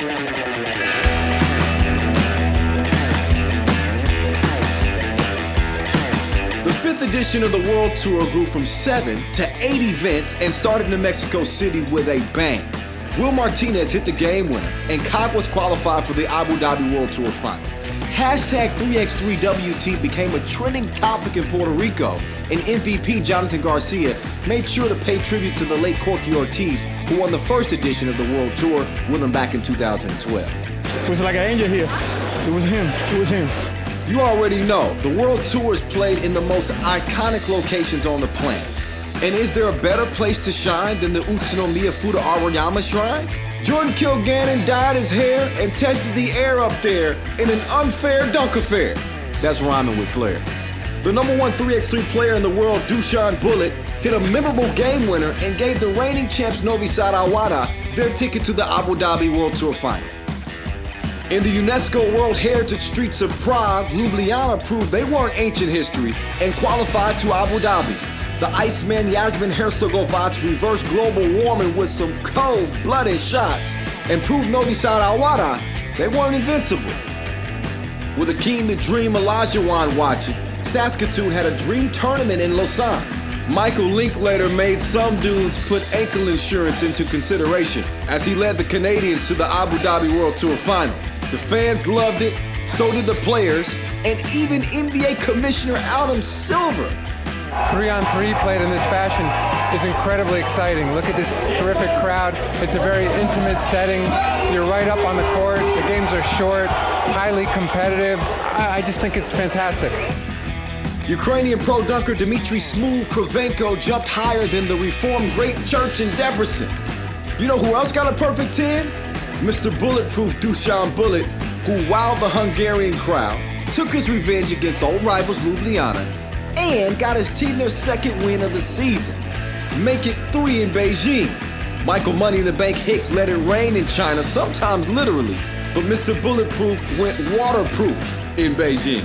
The fifth edition of the World Tour grew from 7 to 8 events and started in Mexico City with a bang. Will Martinez hit the game winner, and Caguas qualified for the Abu Dhabi World Tour final. Hashtag 3x3WT became a trending topic in Puerto Rico, and MVP Jonathan Garcia made sure to pay tribute to the late Corky Ortiz, who won the first edition of the World Tour with him back in 2012. It was like an angel here. It was him. It was him. You already know, the World Tour is played in the most iconic locations on the planet. And is there a better place to shine than the Utsunomiya Fuda Arayama Shrine? Jordan Kilgannon dyed his hair and tested the air up there in an unfair dunk affair. That's rhyming with flair. The number one 3x3 player in the world, Dusan Bullet, hit a memorable game winner and gave the reigning champs Novi Sad Al Wahda their ticket to the Abu Dhabi World Tour final. In the UNESCO World Heritage Streets of Prague, Ljubljana proved they weren't ancient history and qualified to Abu Dhabi. The Iceman Yasmin Hercegovac reversed global warming with some cold-blooded shots and proved Novi Sad Al Wahda they weren't invincible. With a keen to dream Olajuwon watching, Saskatoon had a dream tournament in Lausanne. Michael Linklater made some dudes put ankle insurance into consideration as he led the Canadians to the Abu Dhabi World Tour final. The fans loved it, so did the players, and even NBA Commissioner Adam Silver. 3-on-3 played in this fashion is incredibly exciting. Look at this terrific crowd. It's a very intimate setting. You're right up on the court. The games are short, highly competitive. I just think it's fantastic. Ukrainian pro dunker Dmitry Smooth Kravenko jumped higher than the Reformed Great Church in Debrecen. You know who else got a perfect 10? Mr. Bulletproof Dusan Bullet, who wowed the Hungarian crowd, took his revenge against old rivals Ljubljana, and got his team their second win of the season. Make it 3 in Beijing. Michael Money in the Bank Hicks let it rain in China, sometimes literally, but Mr. Bulletproof went waterproof in Beijing.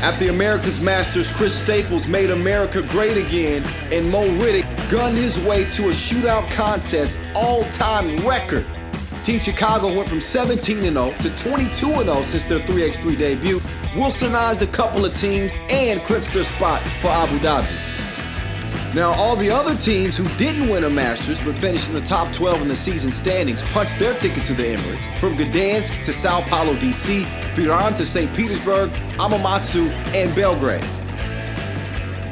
At the America's Masters, Chris Staples made America great again, and Mo Riddick gunned his way to a shootout contest all-time record. Team Chicago went from 17-0 to 22-0 since their 3x3 debut, Wilsonized a couple of teams, and clinched their spot for Abu Dhabi. Now, all the other teams who didn't win a Masters but finished in the top 12 in the season standings punched their ticket to the Emirates, from Gdansk to Sao Paulo, DC, Piran to St. Petersburg, Hamamatsu, and Belgrade.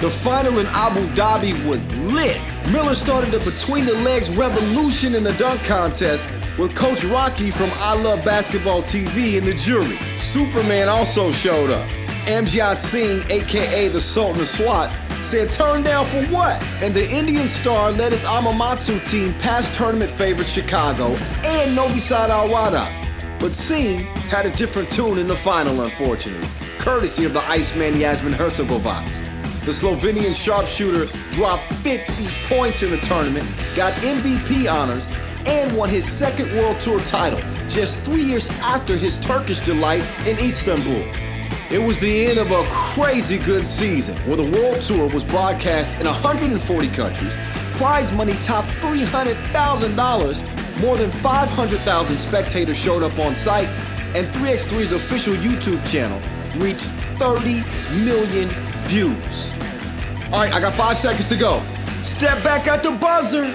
The final in Abu Dhabi was lit. Miller started a between-the-legs revolution in the dunk contest with Coach Rocky from I Love Basketball TV in the jury. Superman also showed up. Amjad Singh, aka the Sultan of SWAT, said turn down for what? And the Indian star led his Hamamatsu team past tournament favorite Chicago and Novi Sad Al Wahda. But Singh had a different tune in the final, unfortunately, courtesy of the Iceman Yasmin Hercegovac. The Slovenian sharpshooter dropped 50 points in the tournament, got MVP honors, and won his second World Tour title just 3 years after his Turkish delight in Istanbul. It was the end of a crazy good season where the World Tour was broadcast in 140 countries, prize money topped $300,000, more than 500,000 spectators showed up on site, and 3x3's official YouTube channel reached 30 million views. All right, I got 5 seconds to go. Step back at the buzzer.